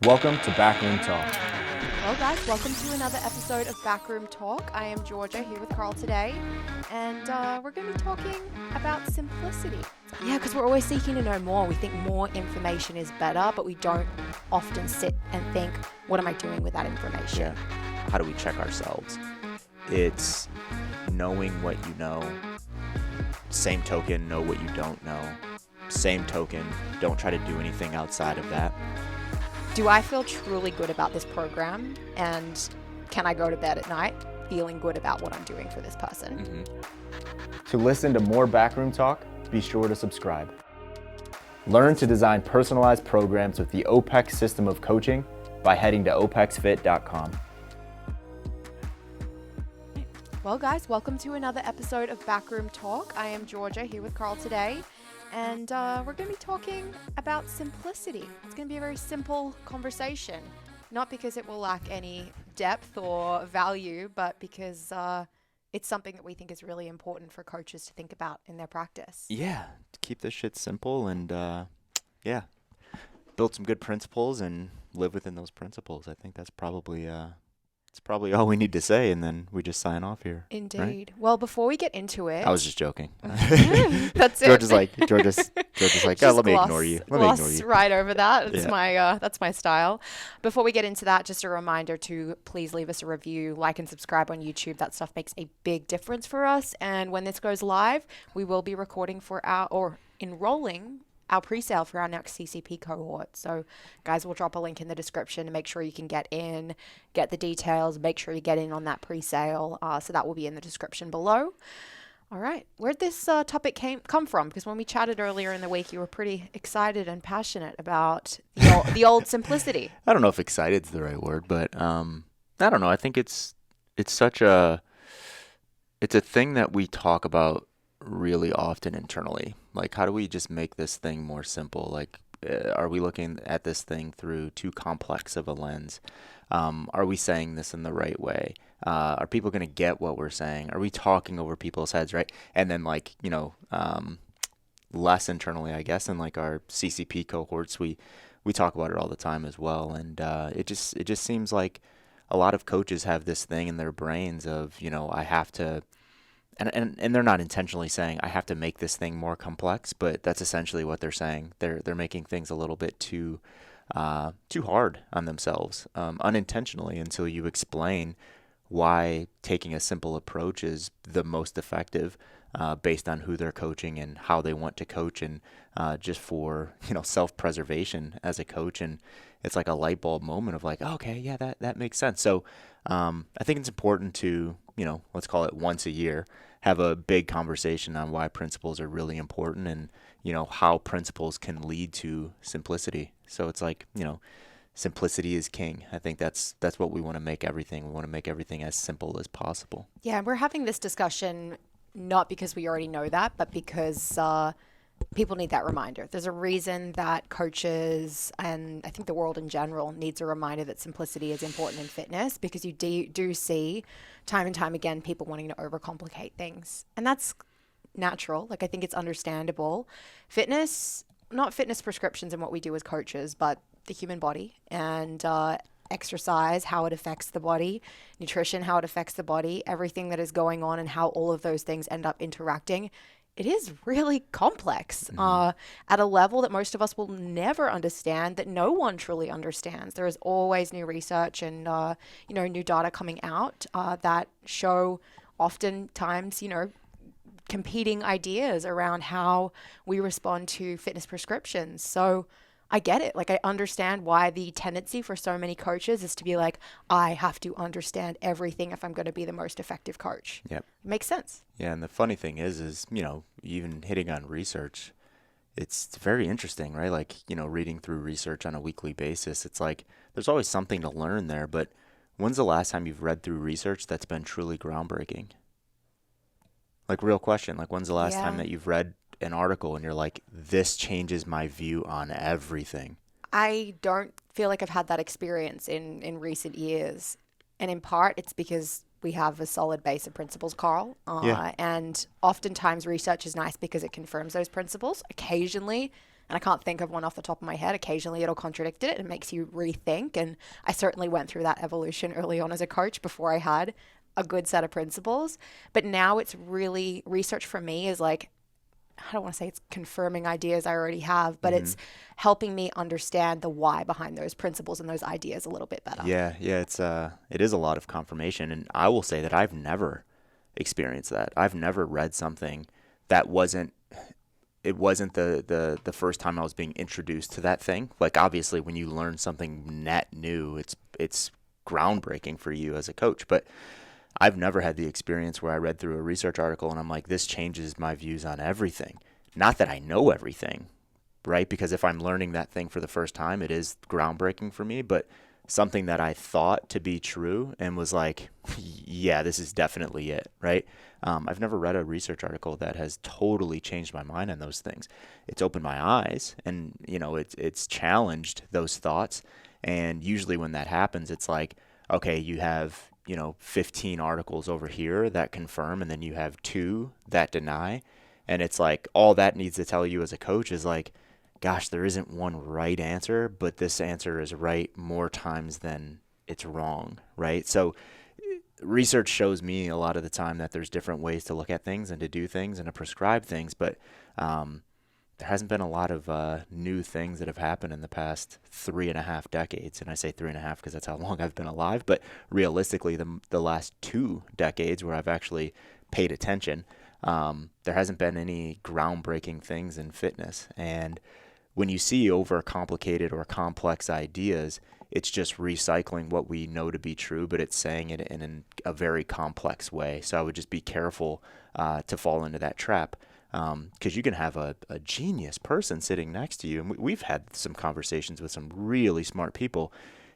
Welcome to Backroom Talk. Well guys, welcome to another episode of Backroom Talk. I am Georgia here with Carl today, and we're going to be talking about simplicity. Yeah, because we're always seeking to know more. We think more information is better, but we don't often sit and think, what am I doing with that information? Yeah. How do we check ourselves? It's knowing what you know. Same token, know what you don't know. Same token, don't try to do anything outside of that. Do I feel truly good about this program? And can I go to bed at night feeling good about what I'm doing for this person? Mm-hmm. To listen to more Backroom Talk, be sure to subscribe. Learn to design personalized programs with the OPEX system of coaching by heading to opexfit.com. Well guys, welcome to another episode of Backroom Talk. I am Georgia here with Carl today. And we're going to be talking about simplicity. It's going to be a very simple conversation, not because it will lack any depth or value, but because it's something that we think is really important for coaches to think about in their practice. Yeah, keep this shit simple and, build some good principles and live within those principles. I think that's probably all we need to say, and then we just sign off here. Indeed. Right? Well, before we get into it, I was just joking. That's it. Georgia's like, oh, let me ignore you. Gloss right over that. It's Yeah. that's my style. Before we get into that, just a reminder to please leave us a review, like and subscribe on YouTube. That stuff makes a big difference for us. And when this goes live, we will be recording enrolling our pre-sale for our next CCP cohort. So guys, we'll drop a link in the description to make sure you can get in, get the details, make sure you get in on that pre-sale. So that will be in the description below. All right. Where'd this topic come from? Because when we chatted earlier in the week, you were pretty excited and passionate about the old simplicity. I don't know if excited's the right word, but I don't know. I think it's a thing that we talk about really often internally. Like, how do we just make this thing more simple? Like, are we looking at this thing through too complex of a lens? Are we saying this in the right way? Are people going to get what we're saying? Are we talking over people's heads, right? And then, like, less internally, I guess, in like our CCP cohorts, we talk about it all the time as well. And it just seems like a lot of coaches have this thing in their brains of, I have to. And they're not intentionally saying I have to make this thing more complex, but that's essentially what they're saying. They're making things a little bit too hard on themselves, unintentionally, until you explain why taking a simple approach is the most effective, based on who they're coaching and how they want to coach, and just for self-preservation as a coach. And it's like a light bulb moment of like, oh, okay, yeah, that makes sense. So I think it's important to let's call it once a year, have a big conversation on why principles are really important and, how principles can lead to simplicity. So it's like, simplicity is king. I think that's what we want to make everything. We want to make everything as simple as possible. Yeah, we're having this discussion not because we already know that, but because people need that reminder. There's a reason that coaches, and I think the world in general, needs a reminder that simplicity is important in fitness, because you do see time and time again people wanting to overcomplicate things. And that's natural. Like, I think it's understandable. Fitness, not fitness prescriptions and what we do as coaches, but the human body and exercise, how it affects the body, nutrition, how it affects the body, everything that is going on and how all of those things end up interacting. It is really complex at a level that most of us will never understand, that no one truly understands. There is always new research and, new data coming out that show oftentimes, competing ideas around how we respond to fitness prescriptions. So I get it. Like, I understand why the tendency for so many coaches is to be like, I have to understand everything if I'm going to be the most effective coach. Yep. It makes sense. Yeah. And the funny thing is, even hitting on research, it's very interesting, right? Like, reading through research on a weekly basis, it's like, there's always something to learn there. But when's the last time you've read through research that's been truly groundbreaking? Like, real question. Like, when's the last time that you've read an article and you're like, this changes my view on everything? I don't feel like I've had that experience in recent years. And in part, it's because we have a solid base of principles, Carl. And oftentimes research is nice because it confirms those principles. Occasionally, And I can't think of one off the top of my head. Occasionally it'll contradict it and makes you rethink. And I certainly went through that evolution early on as a coach before I had a good set of principles. But now it's really, research for me is like, I don't want to say it's confirming ideas I already have, but it's helping me understand the why behind those principles and those ideas a little bit better. Yeah, it is a lot of confirmation, and I will say that I've never experienced that. I've never read something that wasn't the first time I was being introduced to that thing. Like, obviously when you learn something net new, it's groundbreaking for you as a coach, but I've never had the experience where I read through a research article and I'm like, this changes my views on everything. Not that I know everything, right? Because if I'm learning that thing for the first time, it is groundbreaking for me, but something that I thought to be true and was like, yeah, this is definitely it, right? I've never read a research article that has totally changed my mind on those things. It's opened my eyes, and it's challenged those thoughts. And usually when that happens, it's like, okay, you have 15 articles over here that confirm, and then you have 2 that deny. And it's like, all that needs to tell you as a coach is like, gosh, there isn't one right answer, but this answer is right more times than it's wrong, right? So research shows me a lot of the time that there's different ways to look at things and to do things and to prescribe things, but there hasn't been a lot of new things that have happened in the past 3.5 decades. And I say 3.5 because that's how long I've been alive. But realistically, the last 2 decades where I've actually paid attention, there hasn't been any groundbreaking things in fitness. And when you see overcomplicated or complex ideas, it's just recycling what we know to be true, but it's saying it in a very complex way. So I would just be careful to fall into that trap. Because you can have a genius person sitting next to you. And we've had some conversations with some really smart people,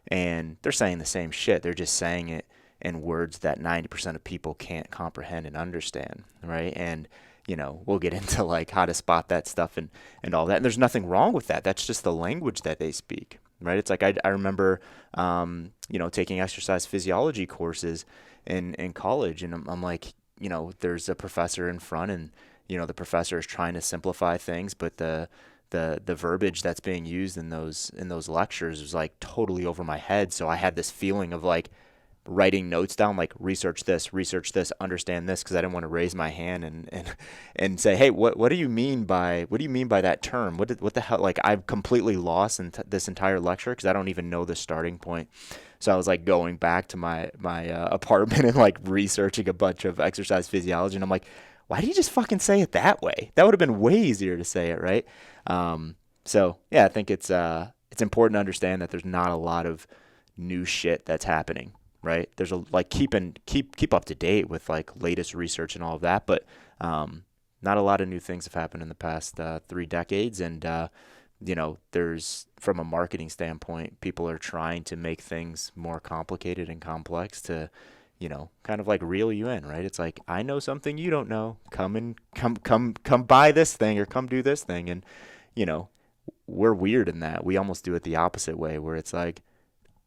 and they're saying the same shit. They're just saying it in words that 90% of people can't comprehend and understand, right? And, we'll get into like how to spot that stuff and all that. And there's nothing wrong with that. That's just the language that they speak, right? It's like I remember, taking exercise physiology courses in college, and I'm like, there's a professor in front, and the professor is trying to simplify things, but the verbiage that's being used in those lectures was like totally over my head. So I had this feeling of like writing notes down, like research this, understand this, because I didn't want to raise my hand and say, hey, what do you mean by that term? What the hell? Like, I've completely lost in this entire lecture because I don't even know the starting point. So I was like going back to my apartment and like researching a bunch of exercise physiology, and I'm like, why do you just fucking say it that way? That would have been way easier to say it, right? So yeah, I think it's important to understand that there's not a lot of new shit that's happening, right? There's keep up to date with like latest research and all of that, but not a lot of new things have happened in the past 3 decades. And there's, from a marketing standpoint, people are trying to make things more complicated and complex to kind of like reel you in, right? It's like, I know something you don't know. Come buy this thing or come do this thing. And, we're weird in that. We almost do it the opposite way, where it's like,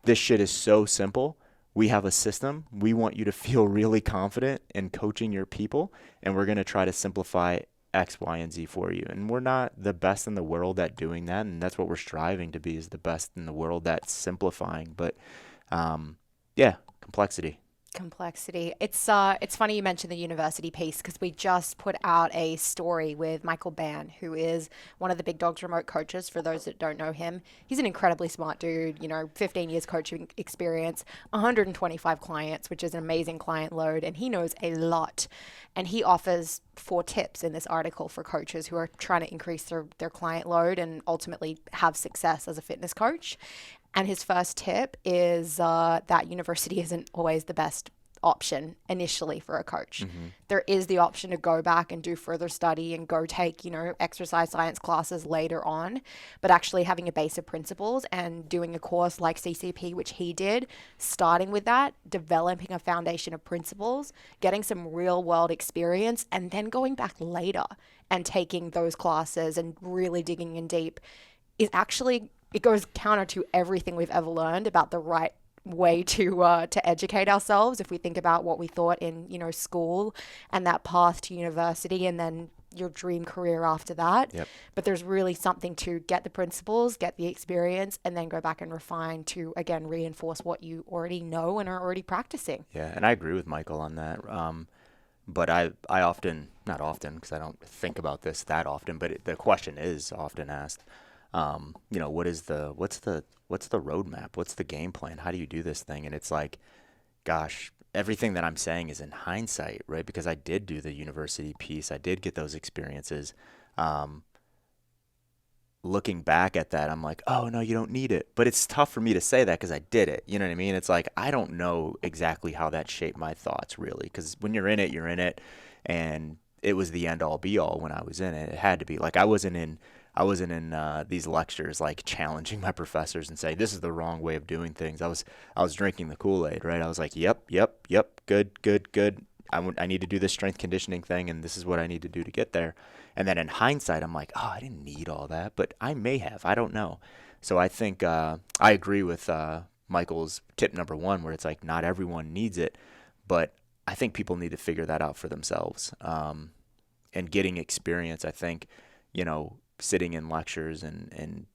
this shit is so simple. We have a system. We want you to feel really confident in coaching your people, and we're going to try to simplify X, Y, and Z for you. And we're not the best in the world at doing that. And that's what we're striving to be, is the best in the world at simplifying. But, complexity. It's funny you mentioned the university piece, because we just put out a story with Michael Ban, who is one of the Big Dogs remote coaches. For those that don't know him, he's an incredibly smart dude, 15 years coaching experience, 125 clients, which is an amazing client load, and he knows a lot. And he offers 4 tips in this article for coaches who are trying to increase their client load and ultimately have success as a fitness coach. And his first tip is that university isn't always the best option initially for a coach. Mm-hmm. There is the option to go back and do further study and go take, exercise science classes later on, but actually having a base of principles and doing a course like CCP, which he did, starting with that, developing a foundation of principles, getting some real world experience, and then going back later and taking those classes and really digging in deep is actually, it goes counter to everything we've ever learned about the right way to educate ourselves. If we think about what we thought in school and that path to university, and then your dream career after that. Yep. But there's really something to get the principles, get the experience, and then go back and refine to, again, reinforce what you already know and are already practicing. Yeah, and I agree with Michael on that. But I often, not often, because I don't think about this that often, but the question is often asked, what's the roadmap? What's the game plan? How do you do this thing? And it's like, gosh, everything that I'm saying is in hindsight, right? Because I did do the university piece. I did get those experiences. Looking back at that, I'm like, oh, no, you don't need it. But it's tough for me to say that because I did it. You know what I mean? It's like, I don't know exactly how that shaped my thoughts, really. Because when you're in it, you're in it. And it was the end all be all when I was in it. It had to be. Like, I wasn't in these lectures, like, challenging my professors and saying, this is the wrong way of doing things. I was drinking the Kool-Aid, right? I was like, yep, good. I need to do this strength conditioning thing, and this is what I need to do to get there. And then in hindsight, I'm like, oh, I didn't need all that, but I may have. I don't know. So I think I agree with Michael's tip number 1, where it's like not everyone needs it, but I think people need to figure that out for themselves. And getting experience, I think, sitting in lectures and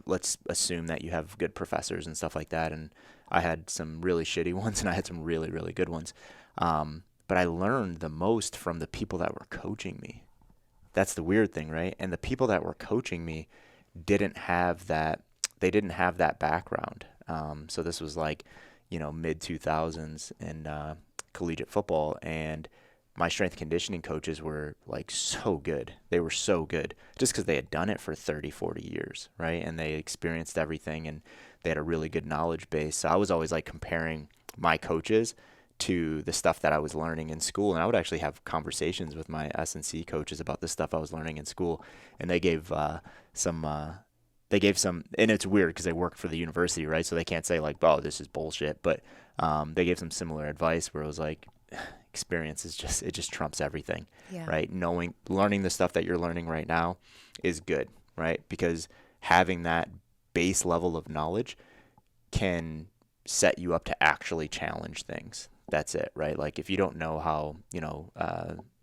let's assume that you have good professors and stuff like that. And I had some really shitty ones, and I had some really, really good ones. But I learned the most from the people that were coaching me. That's the weird thing, right? And the people that were coaching me didn't have that background. So this was like, mid 2000s in collegiate football, and my strength conditioning coaches were like so good. They were so good just because they had done it for 30, 40 years, right? And they experienced everything, and they had a really good knowledge base. So I was always like comparing my coaches to the stuff that I was learning in school. And I would actually have conversations with my S&C coaches about the stuff I was learning in school. And they gave some, and it's weird because they work for the university, right? So they can't say like, oh, this is bullshit. But they gave some similar advice where it was like, experience is it just trumps everything, right? Learning the stuff that you're learning right now is good, right? Because having that base level of knowledge can set you up to actually challenge things. That's it, right? Like if you don't know how,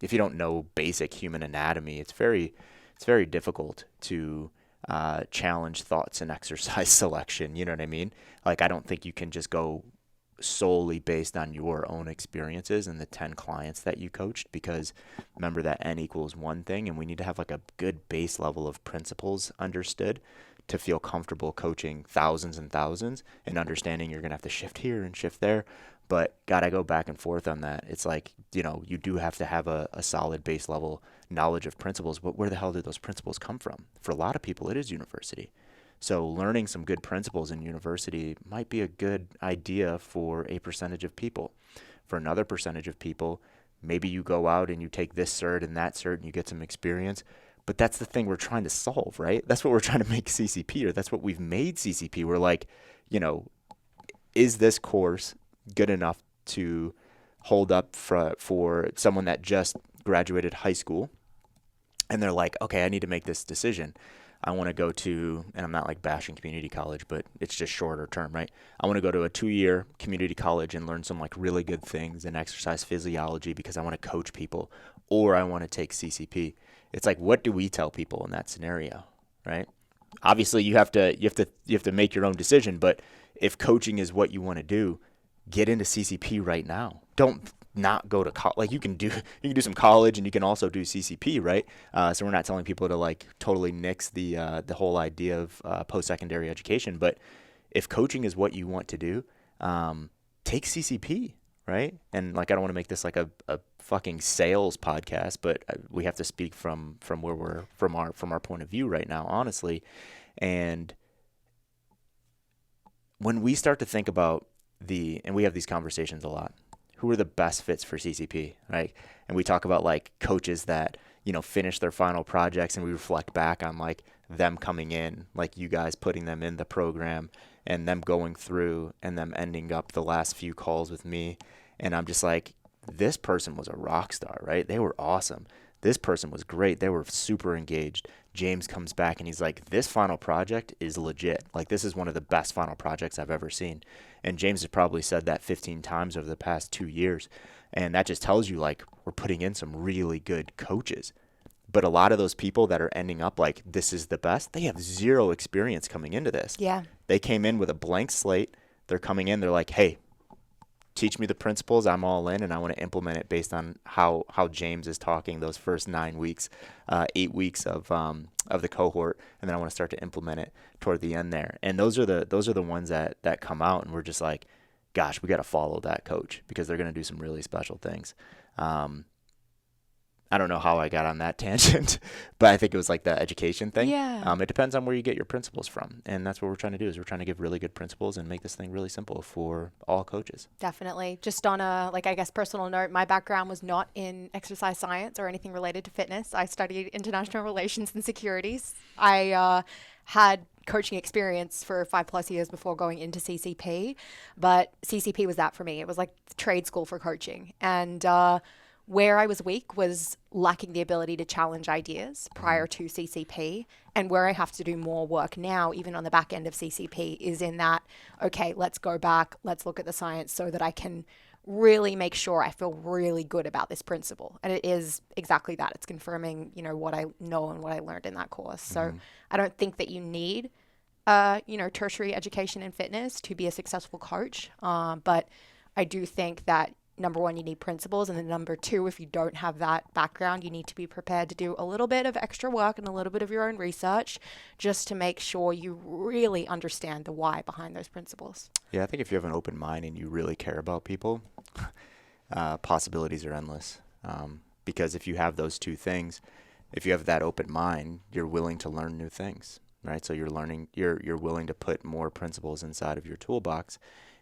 if you don't know basic human anatomy, it's very difficult to challenge thoughts and exercise selection. You know what I mean? Like I don't think you can just go solely based on your own experiences and the 10 clients that you coached, because remember that N equals 1 thing, and we need to have like a good base level of principles understood to feel comfortable coaching thousands and thousands and understanding you're going to have to shift here and shift there. But gotta go back and forth on that. It's like, you do have to have a solid base level knowledge of principles, but where the hell did those principles come from? For a lot of people, it is university. So learning some good principles in university might be a good idea for a percentage of people. For another percentage of people, maybe you go out and you take this cert and that cert and you get some experience. But that's the thing we're trying to solve, right? That's what we're trying to make CCP, or that's what we've made CCP. We're like, is this course good enough to hold up for someone that just graduated high school? And they're like, okay, I need to make this decision. I want to go to, and I'm not like bashing community college, but it's just shorter term, right? I want to go to a 2-year community college and learn some like really good things in exercise physiology because I want to coach people, or I want to take CCP. It's like, what do we tell people in that scenario, right? Obviously, you have to make your own decision. But if coaching is what you want to do, get into CCP right now. Don't not go to college. Like you can do some college and you can also do CCP, right? So we're not telling people to like totally nix the whole idea of post-secondary education. But if coaching is what you want to do, take CCP, right? And like I don't want to make this like a fucking sales podcast, but we have to speak from where we're from our point of view right now, honestly. And when we start to think about and we have these conversations a lot, who are the best fits for CCP, right? And we talk about like coaches that, finish their final projects, and we reflect back on like them coming in, like you guys putting them in the program and them going through and them ending up the last few calls with me. And I'm just like, this person was a rock star, right? They were awesome. This person was great. They were super engaged. James comes back and he's like, this final project is legit. Like, this is one of the best final projects I've ever seen. And James has probably said that 15 times over the past 2 years. And that just tells you, like, we're putting in some really good coaches. But a lot of those people that are ending up like, this is the best, they have zero experience coming into this. Yeah. They came in with a blank slate. They're coming in, they're like, hey, teach me the principles. I'm all in, and I want to implement it based on how James is talking those first 9 weeks, 8 weeks of the cohort, and then I want to start to implement it toward the end there. And those are the ones that come out, and we're just like, gosh, we got to follow that coach because they're going to do some really special things. I don't know how I got on that tangent, but I think it was like the education thing. Yeah. It depends on where you get your principles from. And that's what we're trying to do is we're trying to give really good principles and make this thing really simple for all coaches. Definitely. Just on a, like, I guess, personal note, my background was not in exercise science or anything related to fitness. I studied international relations and securities. I had coaching experience for 5+ years before going into CCP, but CCP was that for me. It was like trade school for coaching. And where I was weak was lacking the ability to challenge ideas prior to CCP. And where I have to do more work now, even on the back end of CCP, is in that, okay, let's go back, let's look at the science so that I can really make sure I feel really good about this principle. And it is exactly that. It's confirming, what I know and what I learned in that course. So I don't think that you need, tertiary education in fitness to be a successful coach. But I do think that number one, you need principles. And then number two, if you don't have that background, you need to be prepared to do a little bit of extra work and a little bit of your own research just to make sure you really understand the why behind those principles. Yeah, I think if you have an open mind and you really care about people, possibilities are endless. Because if you have those two things, if you have that open mind, you're willing to learn new things, right? So you're willing to put more principles inside of your toolbox.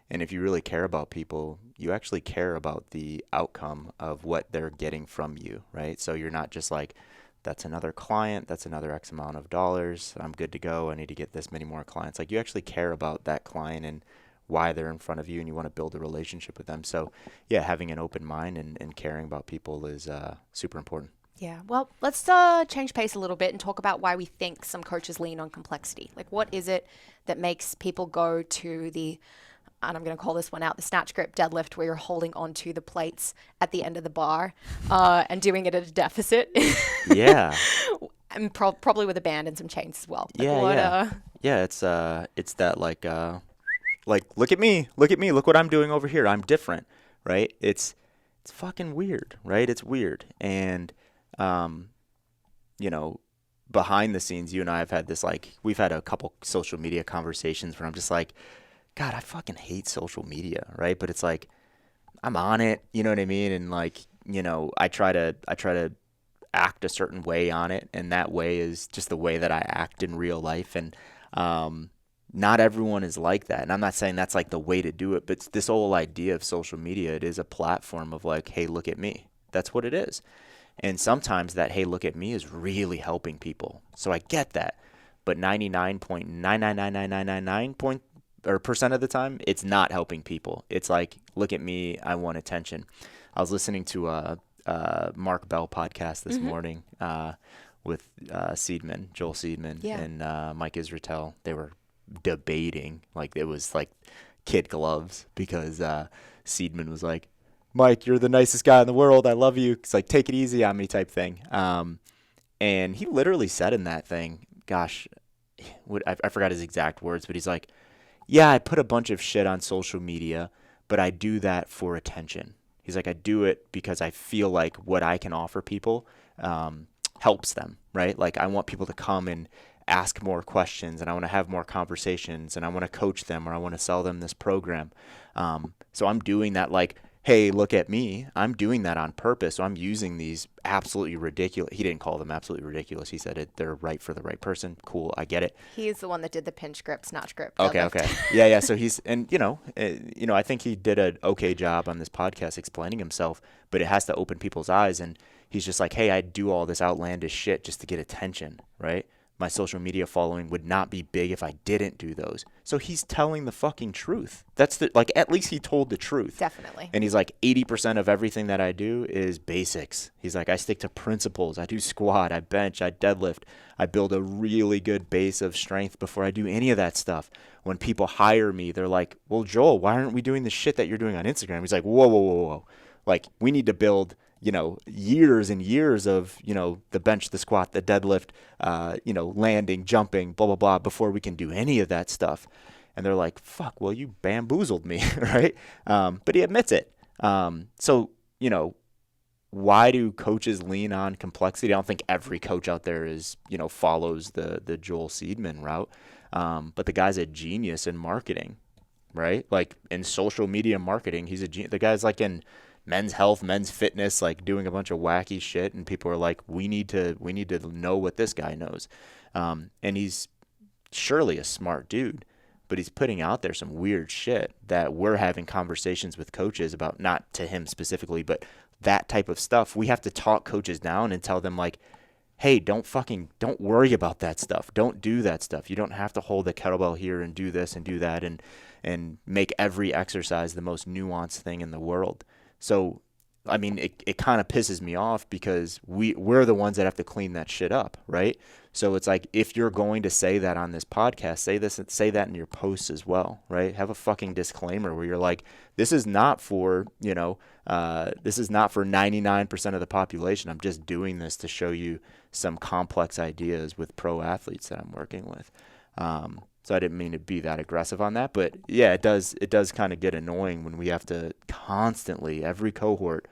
And if you really care about people, you actually care about the outcome of what they're getting from you, right? So you're not just like, that's another client, that's another X amount of dollars, I'm good to go, I need to get this many more clients. Like, you actually care about that client and why they're in front of you, and you want to build a relationship with them. So yeah, having an open mind and caring about people is super important. Yeah. Well, let's change pace a little bit and talk about why we think some coaches lean on complexity. Like, what is it that makes people go to the, and I'm going to call this one out, the snatch grip deadlift, where you're holding onto the plates at the end of the bar and doing it at a deficit. Yeah. And probably with a band and some chains as well. Yeah, it's that like, look at me, look what I'm doing over here. I'm different, right? It's fucking weird, right? It's weird. And, behind the scenes, you and I have had this, like, we've had a couple social media conversations where I'm just like, God, I fucking hate social media, right? But it's like, I'm on it, you know what I mean? And like, I try to act a certain way on it, and that way is just the way that I act in real life. And not everyone is like that. And I'm not saying that's like the way to do it, but it's this whole idea of social media, it is a platform of like, hey, look at me. That's what it is. And sometimes that, hey, look at me, is really helping people. So I get that. But 99.99999% of the time, it's not helping people. It's like, look at me, I want attention. I was listening to a Mark Bell podcast this morning with Joel Seedman, and Mike Israetel. They were debating, like, it was like kid gloves, because Seedman was like, Mike, you're the nicest guy in the world, I love you. It's like, take it easy on me type thing. And he literally said in that thing, gosh, I forgot his exact words, but he's like, yeah, I put a bunch of shit on social media, but I do that for attention. He's like, I do it because I feel like what I can offer people helps them, right? Like, I want people to come and ask more questions, and I want to have more conversations, and I want to coach them, or I want to sell them this program. So I'm doing that, like, hey, look at me. I'm doing that on purpose. So I'm using these absolutely ridiculous. He didn't call them absolutely ridiculous. He said they're right for the right person. Cool. I get it. He's the one that did the pinch grip, snatch grip. Okay. Yeah. So he's, and I think he did an okay job on this podcast explaining himself, but it has to open people's eyes. And he's just like, hey, I do all this outlandish shit just to get attention, right? My social media following would not be big if I didn't do those. So he's telling the fucking truth. That's at least he told the truth. Definitely. And he's like, 80% of everything that I do is basics. He's like, I stick to principles. I do squat, I bench, I deadlift. I build a really good base of strength before I do any of that stuff. When people hire me, they're like, well, Joel, why aren't we doing the shit that you're doing on Instagram? He's like, whoa. Like, we need to build years and years of, the bench, the squat, the deadlift, landing, jumping, blah, blah, blah, before we can do any of that stuff. And they're like, fuck, well, you bamboozled me, right? But he admits it. So, why do coaches lean on complexity? I don't think every coach out there follows the Joel Seedman route. But the guy's a genius in marketing, right? Like in social media marketing, he's a genius. The guy's like in men's health, men's fitness, like doing a bunch of wacky shit. And people are like, we need to know what this guy knows. And he's surely a smart dude, but he's putting out there some weird shit that we're having conversations with coaches about, not to him specifically, but that type of stuff. We have to talk coaches down and tell them like, hey, don't worry about that stuff. Don't do that stuff. You don't have to hold a kettlebell here and do this and do that and make every exercise the most nuanced thing in the world. So, I mean, it kind of pisses me off because we're the ones that have to clean that shit up, right? So it's like, if you're going to say that on this podcast, say that in your posts as well, right? Have a fucking disclaimer where you're like, this is not for 99% of the population. I'm just doing this to show you some complex ideas with pro athletes that I'm working with. So I didn't mean to be that aggressive on that, but yeah, it does kind of get annoying when we have to constantly, every cohort,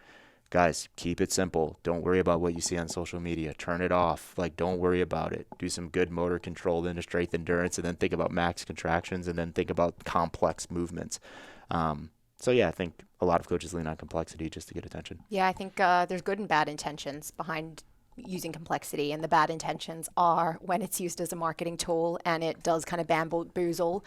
guys, keep it simple. Don't worry about what you see on social media. Turn it off. Like, don't worry about it. Do some good motor control into strength endurance, and then think about max contractions, and then think about complex movements. So yeah, I think a lot of coaches lean on complexity just to get attention. Yeah, I think there's good and bad intentions behind using complexity, and the bad intentions are when it's used as a marketing tool and it does kind of bamboozle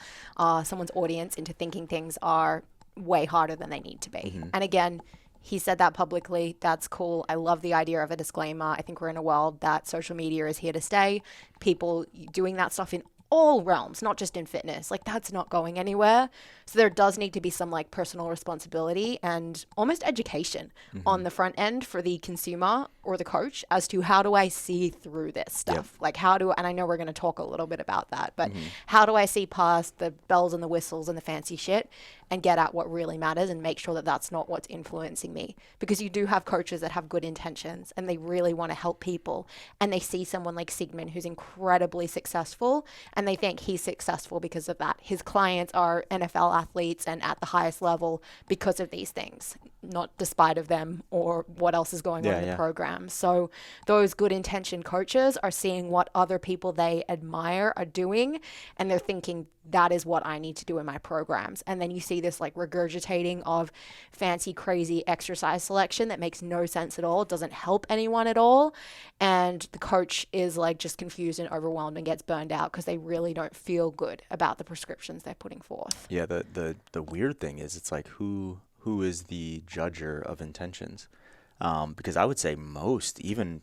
someone's audience into thinking things are way harder than they need to be. Mm-hmm. And again, he said that publicly. That's cool. I love the idea of a disclaimer. I think we're in a world that social media is here to stay. People doing that stuff in all realms, not just in fitness, like that's not going anywhere. So there does need to be some like personal responsibility and almost education on the front end for the consumer or the coach as to how do I see through this stuff? Like and I know we're going to talk a little bit about that, but how do I see past the bells and the whistles and the fancy shit and get at what really matters and make sure that that's not what's influencing me? Because you do have coaches that have good intentions and they really want to help people, and they see someone like Sigmund who's incredibly successful and they think he's successful because of that. His clients are NFL athletes and at the highest level because of these things, not despite of them or what else is going on in the program. So those good intentioned coaches are seeing what other people they admire are doing, and they're thinking that is what I need to do in my programs. And then you see this like regurgitating of fancy, crazy exercise selection that makes no sense at all, doesn't help anyone at all. And the coach is like just confused and overwhelmed and gets burned out because they really don't feel good about the prescriptions they're putting forth. Yeah, the weird thing is it's like who is the judger of intentions? Because I would say most, even,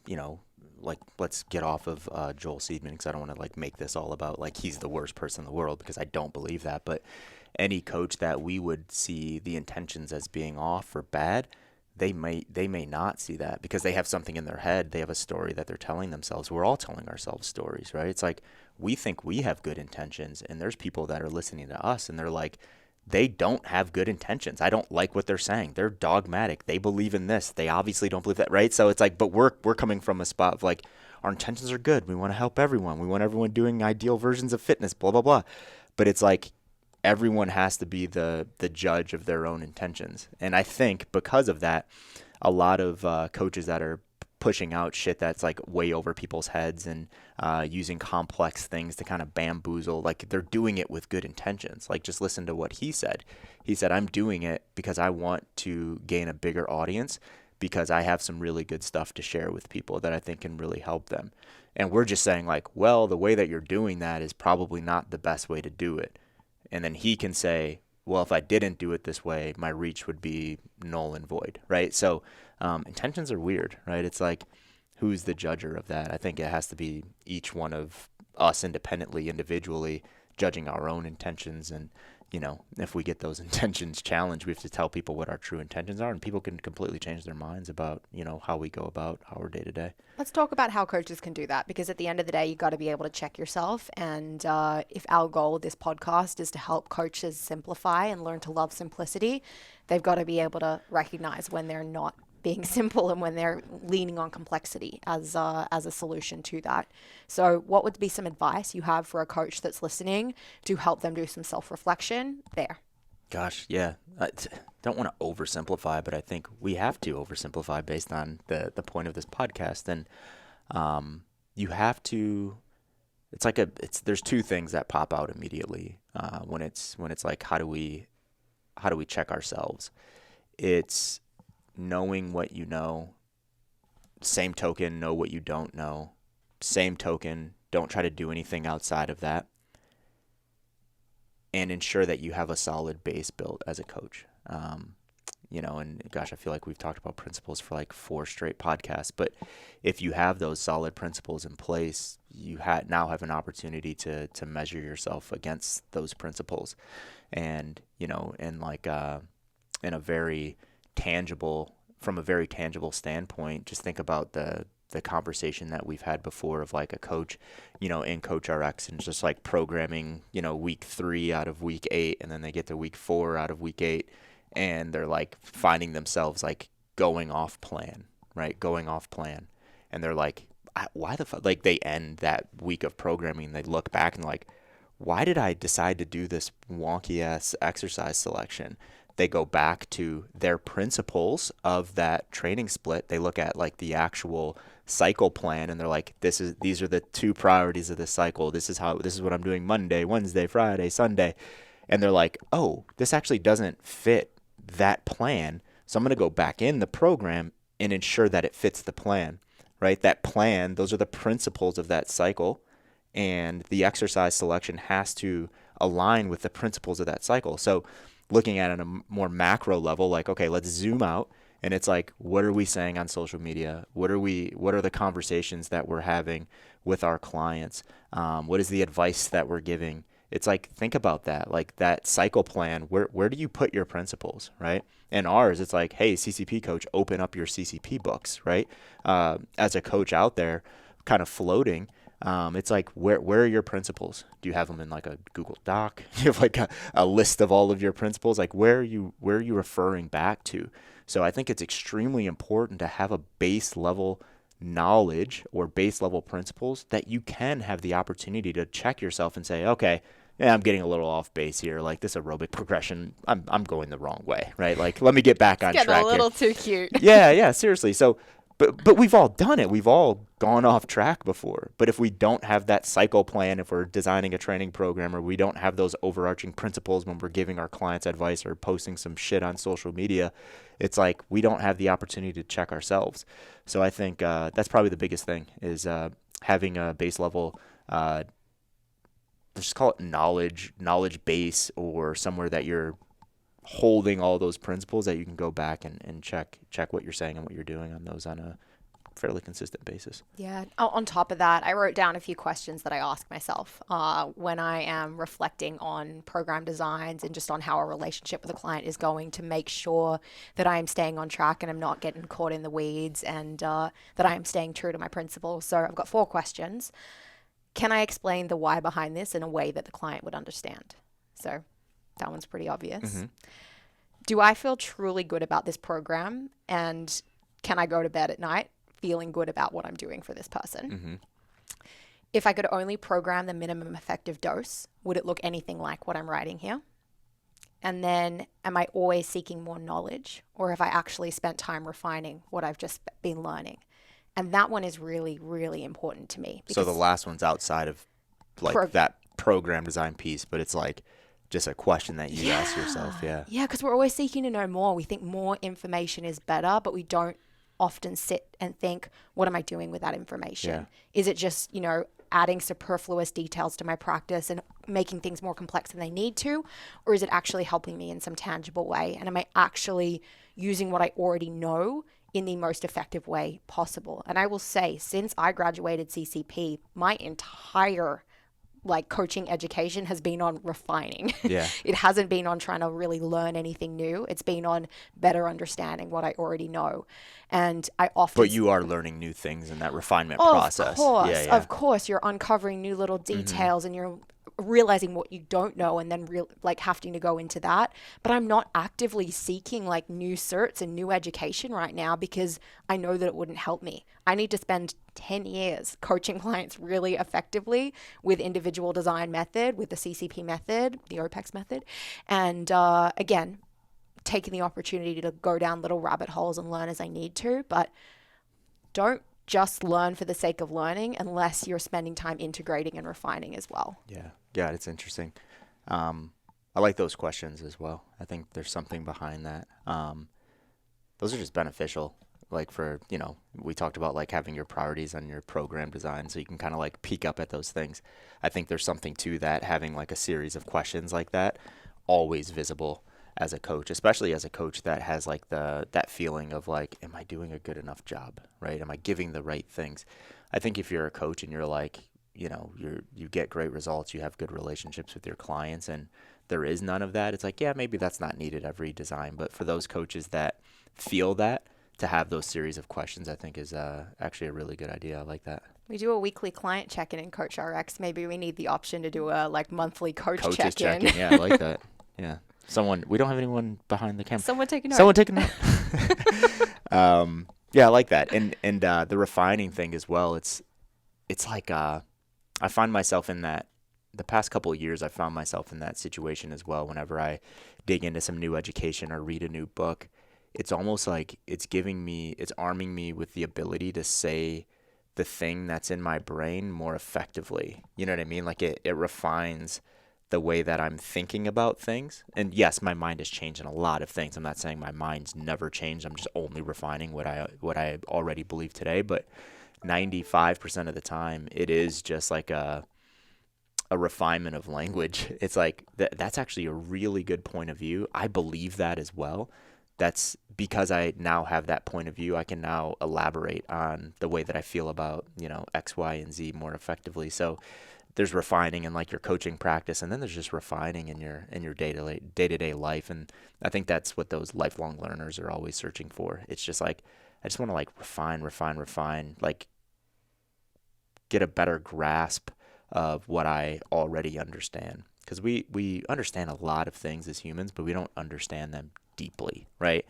like, let's get off of Joel Seedman, because I don't want to like make this all about like he's the worst person in the world, because I don't believe that. But any coach that we would see the intentions as being off or bad, they may not see that because they have something in their head. They have a story that they're telling themselves. We're all telling ourselves stories, right? It's like we think we have good intentions, and there's people that are listening to us and they're like, they don't have good intentions. I don't like what they're saying. They're dogmatic. They believe in this. They obviously don't believe that, right? So it's like, but we're coming from a spot of like, our intentions are good. We want to help everyone. We want everyone doing ideal versions of fitness, blah, blah, blah. But it's like, everyone has to be the judge of their own intentions. And I think because of that, a lot of coaches that are pushing out shit that's like way over people's heads and using complex things to kind of bamboozle, like they're doing it with good intentions. Like, just listen to what he said. He said, I'm doing it because I want to gain a bigger audience, because I have some really good stuff to share with people that I think can really help them. And we're just saying like, well, the way that you're doing that is probably not the best way to do it. And then he can say, well, if I didn't do it this way, my reach would be null and void, right? So intentions are weird, right? It's like, who's the judger of that? I think it has to be each one of us independently, individually, judging our own intentions. And, if we get those intentions challenged, we have to tell people what our true intentions are, and people can completely change their minds about, how we go about our day to day. Let's talk about how coaches can do that, because at the end of the day, you got to be able to check yourself. And if our goal with this podcast is to help coaches simplify and learn to love simplicity, they've got to be able to recognize when they're not being simple and when they're leaning on complexity as a solution to that. So what would be some advice you have for a coach that's listening to help them do some self-reflection there? Gosh, yeah. I don't want to oversimplify, but I think we have to oversimplify based on the point of this podcast. And you have to, there's two things that pop out immediately when it's like, how do we check ourselves? It's knowing what you know. Same token, know what you don't know. Same token, don't try to do anything outside of that. And ensure that you have a solid base built as a coach. And gosh, I feel like we've talked about principles for like 4 straight podcasts, but if you have those solid principles in place, you now have an opportunity to measure yourself against those principles. And, from a very tangible standpoint, just think about the conversation that we've had before of like a coach, in CoachRx and just like programming, week 3 out of week 8, and then they get to week 4 out of week 8, and they're like finding themselves like going off plan, right? Going off plan. And they're like, why the fuck? Like they end that week of programming, they look back and like, why did I decide to do this wonky ass exercise selection? They go back to their principles of that training split. They look at like the actual cycle plan and they're like, these are the 2 priorities of this cycle. This is what I'm doing Monday, Wednesday, Friday, Sunday. And they're like, oh, this actually doesn't fit that plan. So I'm going to go back in the program and ensure that it fits the plan, right? That plan, those are the principles of that cycle. And the exercise selection has to align with the principles of that cycle. So looking at it on a more macro level, like, okay, let's zoom out. And it's like, what are we saying on social media? What are the conversations that we're having with our clients? What is the advice that we're giving? It's like, think about that, like that cycle plan, where do you put your principles, right? And ours, it's like, hey, CCP coach, open up your CCP books, right? As a coach out there kind of floating, it's like, where are your principles? Do you have them in like a Google Doc? Do you have like a list of all of your principles? Like where are you referring back to? So I think it's extremely important to have a base level knowledge or base level principles that you can have the opportunity to check yourself and say, okay, yeah, I'm getting a little off base here. Like this aerobic progression, I'm going the wrong way, right? Like let me get back on track. Getting a little too cute. Yeah, seriously. So, but we've all done it. We've all gone off track before. But if we don't have that cycle plan, if we're designing a training program, or we don't have those overarching principles when we're giving our clients advice or posting some shit on social media, it's like we don't have the opportunity to check ourselves. So I think that's probably the biggest thing is having a base level, let's just call it knowledge base, or somewhere that you're holding all those principles that you can go back and check what you're saying and what you're doing on those on a fairly consistent basis. Yeah. On top of that, I wrote down a few questions that I ask myself when I am reflecting on program designs and just on how a relationship with a client is going, to make sure that I am staying on track and I'm not getting caught in the weeds, and that I am staying true to my principles. So I've got 4 questions. Can I explain the why behind this in a way that the client would understand? So that one's pretty obvious. Mm-hmm. Do I feel truly good about this program? And can I go to bed at night feeling good about what I'm doing for this person? Mm-hmm. If I could only program the minimum effective dose, would it look anything like what I'm writing here? And then, am I always seeking more knowledge, or have I actually spent time refining what I've just been learning? And that one is really, really important to me. So the last one's outside of like that program design piece, but it's like just a question that you ask yourself. Yeah, because we're always seeking to know more. We think more information is better, but we don't often sit and think, what am I doing with that information? Yeah. Is it just, adding superfluous details to my practice and making things more complex than they need to? Or is it actually helping me in some tangible way? And am I actually using what I already know in the most effective way possible? And I will say, since I graduated CCP, my entire coaching education has been on refining. Yeah. It hasn't been on trying to really learn anything new. It's been on better understanding what I already know. And I often... But you are learning new things in that refinement process. Of course. You're uncovering new little details, mm-hmm. and you're realizing what you don't know and then like having to go into that. But I'm not actively seeking like new certs and new education right now because I know that it wouldn't help me. I need to spend 10 years coaching clients really effectively with individual design method, with the CCP method, the OPEX method. And again, taking the opportunity to go down little rabbit holes and learn as I need to, but don't just learn for the sake of learning unless you're spending time integrating and refining as well. Yeah, it's interesting. I like those questions as well. I think there's something behind that. Those are just beneficial. Like for, we talked about like having your priorities on your program design so you can kind of like peek up at those things. I think there's something to that, having like a series of questions like that, always visible as a coach, especially as a coach that has like that feeling of like, am I doing a good enough job, right? Am I giving the right things? I think if you're a coach and you're like, you get great results, you have good relationships with your clients, and there is none of that, it's like, yeah, maybe that's not needed every design. But for those coaches that feel that, to have those series of questions, I think is actually a really good idea. I like that. We do a weekly client check-in in Coach RX. Maybe we need the option to do a like monthly Coaches check-in. Yeah, I like that. Yeah. We don't have anyone behind the camera. Someone take a note. Someone take a note. Yeah, I like that. And the refining thing as well. It's like, I find myself in that, the past couple of years, I found myself in that situation as well. Whenever I dig into some new education or read a new book, it's almost like it's arming me with the ability to say the thing that's in my brain more effectively. You know what I mean? Like it refines the way that I'm thinking about things. And yes, my mind has changed in a lot of things. I'm not saying my mind's never changed. I'm just only refining what I already believe today. But 95% of the time, it is just like a refinement of language. It's like that's actually a really good point of view. I believe that as well. That's because I now have that point of view. I can now elaborate on the way that I feel about, X, Y, and Z more effectively. So there's refining in like your coaching practice, and then there's just refining in your day-to-day life. And I think that's what those lifelong learners are always searching for. It's just like, I just want to like refine, like get a better grasp of what I already understand. Because we understand a lot of things as humans, but we don't understand them deeply, right?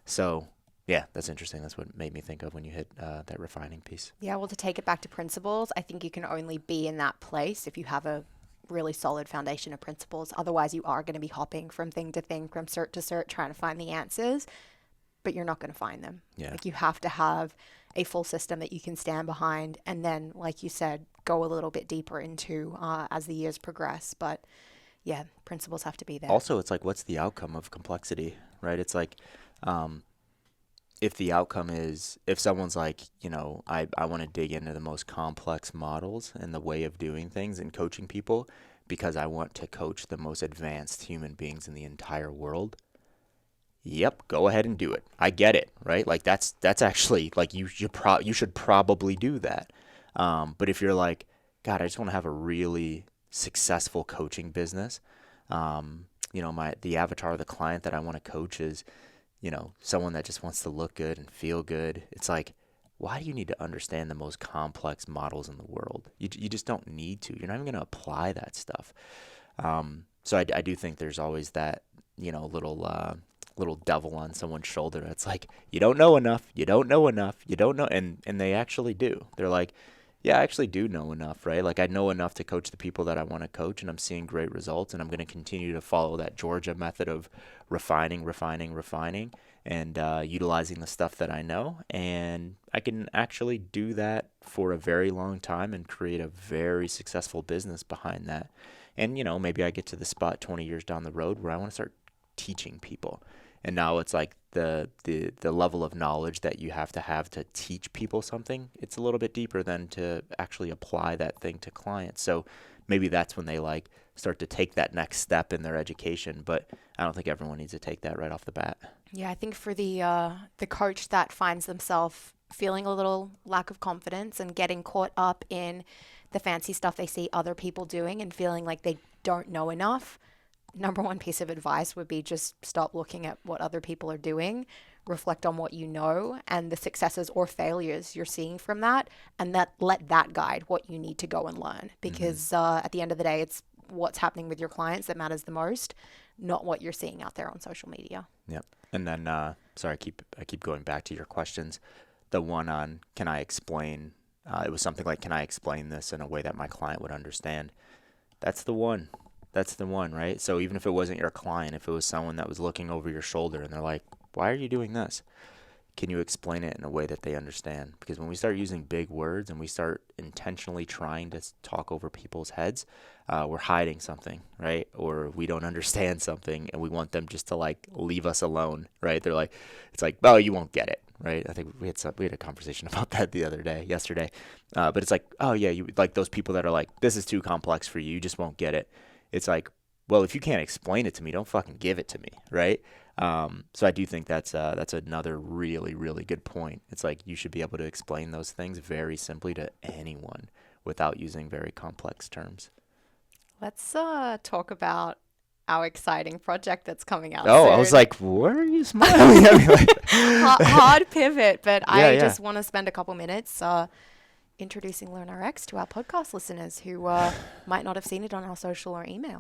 So yeah, that's interesting. That's what made me think of when you hit that refining piece. Yeah, well, to take it back to principles, I think you can only be in that place if you have a really solid foundation of principles. Otherwise, you are going to be hopping from thing to thing, from cert to cert, trying to find the answers, but you're not going to find them. Yeah. Like you have to have a full system that you can stand behind, and then, like you said, go a little bit deeper into as the years progress. But yeah, principles have to be there. Also, it's like, what's the outcome of complexity, right? It's like, if the outcome is, if someone's like, I want to dig into the most complex models and the way of doing things and coaching people because I want to coach the most advanced human beings in the entire world. Yep, go ahead and do it. I get it, right? Like that's actually like you should probably do that. But if you're like, God, I just want to have a really successful coaching business. The avatar of the client that I want to coach is, someone that just wants to look good and feel good. It's like, why do you need to understand the most complex models in the world? You just don't need to. You're not even going to apply that stuff. So I do think there's always that, little devil on someone's shoulder. It's like, you don't know enough. You don't know enough. You don't know. And they actually do. They're like, yeah, I actually do know enough, right? Like I know enough to coach the people that I want to coach, and I'm seeing great results, and I'm going to continue to follow that Georgia method of refining, and utilizing the stuff that I know. And I can actually do that for a very long time and create a very successful business behind that. And, maybe I get to the spot 20 years down the road where I want to start teaching people. And now it's like the level of knowledge that you have to teach people something. It's a little bit deeper than to actually apply that thing to clients. So maybe that's when they like start to take that next step in their education. But I don't think everyone needs to take that right off the bat. Yeah, I think for the coach that finds themselves feeling a little lack of confidence and getting caught up in the fancy stuff they see other people doing and feeling like they don't know enough, number one piece of advice would be just stop looking at what other people are doing, reflect on what you know and the successes or failures you're seeing from that, and let that guide what you need to go and learn. Because at the end of the day, it's what's happening with your clients that matters the most, not what you're seeing out there on social media. Yep. And then, sorry, I keep going back to your questions. The one on, can I explain, it was something like, can I explain this in a way that my client would understand? That's the one. That's the one, right? So even if it wasn't your client, if it was someone that was looking over your shoulder and they're like, why are you doing this? Can you explain it in a way that they understand? Because when we start using big words and we start intentionally trying to talk over people's heads, we're hiding something, right? Or we don't understand something and we want them just to like leave us alone, right? They're like, it's like, oh, you won't get it, right? I think we had a conversation about that yesterday. But it's like, oh yeah, you like those people that are like, this is too complex for you. You just won't get it. It's like, well, if you can't explain it to me, don't fucking give it to me, right? So I do think that's another really, really good point. It's like you should be able to explain those things very simply to anyone without using very complex terms. Let's talk about our exciting project that's coming out Oh, soon. I was like, what are you smiling at me like? Hard pivot, but Yeah, I just want to spend a couple minutes introducing LearnRx to our podcast listeners who might not have seen it on our social or email.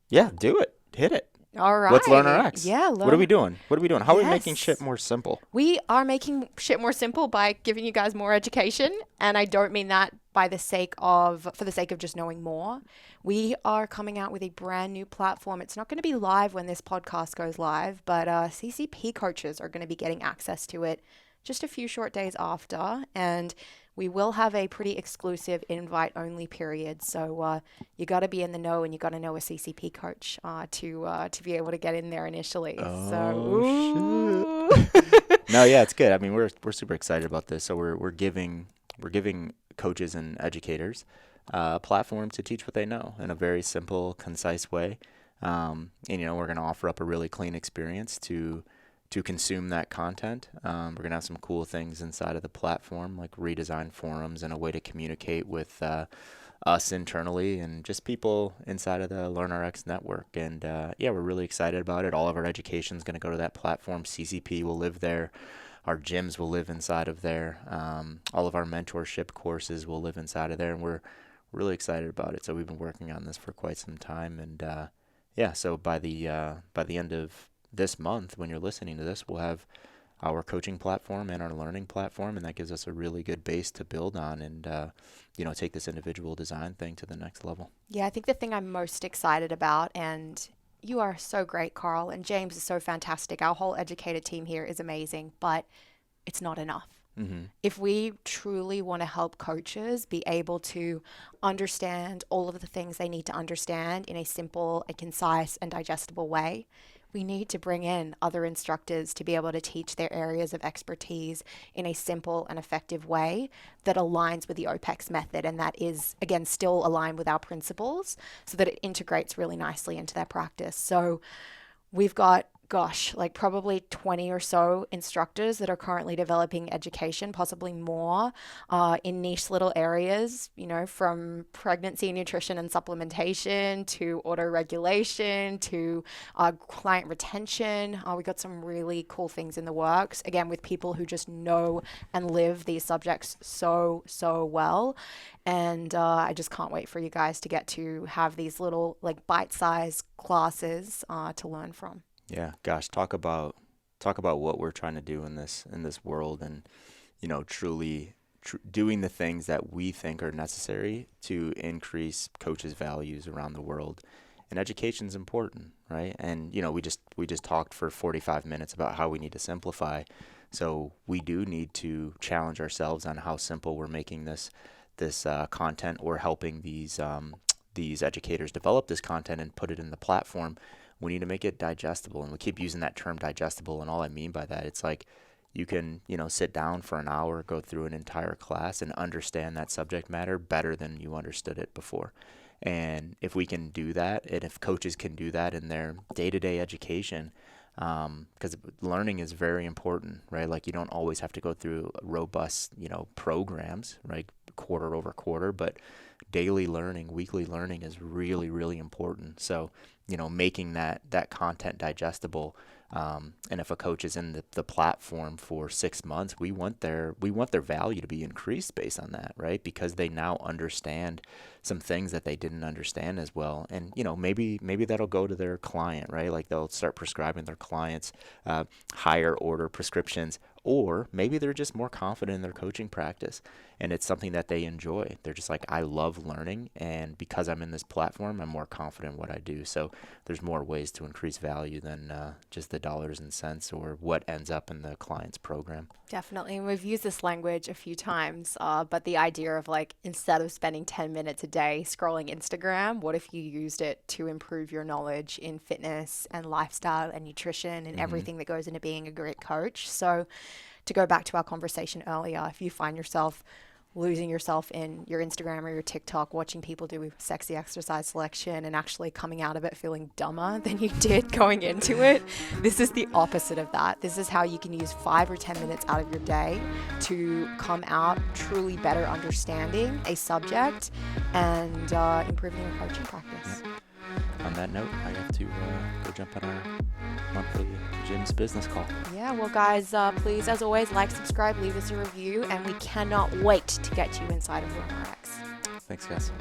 Yeah, do it. Hit it. All right. What's LearnRx? Yeah. What are we doing? How are we making Yes. shit more simple? We are making shit more simple by giving you guys more education. And I don't mean that for the sake of just knowing more. We are coming out with a brand new platform. It's not going to be live when this podcast goes live, but CCP coaches are going to be getting access to it just a few short days after. And we will have a pretty exclusive invite-only period. So you got to be in the know, and you got to know a CCP coach to be able to get in there initially. Oh, shit. No, yeah, it's good. I mean, we're super excited about this. So we're giving coaches and educators a platform to teach what they know in a very simple, concise way. And we're going to offer up a really clean experience to consume that content. We're going to have some cool things inside of the platform, like redesigned forums and a way to communicate with us internally and just people inside of the LearnRx network. And we're really excited about it. All of our education is going to go to that platform. CCP will live there. Our gyms will live inside of there. All of our mentorship courses will live inside of there. And we're really excited about it. So we've been working on this for quite some time. And so by the end of this month, when you're listening to this, we'll have our coaching platform and our learning platform, and that gives us a really good base to build on and take this individual design thing to the next level. Yeah, I think the thing I'm most excited about, and you are so great, Carl, and James is so fantastic. Our whole educator team here is amazing, but it's not enough. Mm-hmm. If we truly want to help coaches be able to understand all of the things they need to understand in a simple, a concise, and digestible way, we need to bring in other instructors to be able to teach their areas of expertise in a simple and effective way that aligns with the OPEX method, and that is, again, still aligned with our principles so that it integrates really nicely into their practice. So we've got probably 20 or so instructors that are currently developing education, possibly more, in niche little areas, from pregnancy, nutrition, and supplementation to auto-regulation to client retention. We got some really cool things in the works, again, with people who just know and live these subjects so, so well. And I just can't wait for you guys to get to have these little bite-sized classes to learn from. Yeah, gosh, talk about what we're trying to do in this world, and truly doing the things that we think are necessary to increase coaches' values around the world. And education is important, right? And we just talked for 45 minutes about how we need to simplify. So we do need to challenge ourselves on how simple we're making this content, or helping these educators develop this content and put it in the platform. We need to make it digestible, and we keep using that term digestible. And all I mean by that, it's like you can, sit down for an hour, go through an entire class and understand that subject matter better than you understood it before. And if we can do that, and if coaches can do that in their day-to-day education, because learning is very important, right? Like you don't always have to go through robust, programs, right? Quarter over quarter, but daily learning, weekly learning is really, really important. So, making that content digestible. And if a coach is in the platform for 6 months, we want their value to be increased based on that, right? Because they now understand some things that they didn't understand as well. And, you know, maybe that'll go to their client, right? Like they'll start prescribing their clients higher order prescriptions, or maybe they're just more confident in their coaching practice and it's something that they enjoy. They're just like, I love learning, and because I'm in this platform, I'm more confident in what I do. So there's more ways to increase value than just the dollars and cents or what ends up in the client's program. Definitely. And we've used this language a few times, but the idea of like, instead of spending 10 minutes a day scrolling Instagram, what if you used it to improve your knowledge in fitness and lifestyle and nutrition and everything that goes into being a great coach? So to go back to our conversation earlier, if you find yourself losing yourself in your Instagram or your TikTok, watching people do sexy exercise selection and actually coming out of it feeling dumber than you did going into it, this is the opposite of that. This is how you can use 5 or 10 minutes out of your day to come out truly better understanding a subject and improving your coaching practice. On that note, I have to go jump on our monthly Jim's business call. Yeah, well, guys, please, as always, like, subscribe, leave us a review, and we cannot wait to get you inside of LearnRx. Thanks, guys.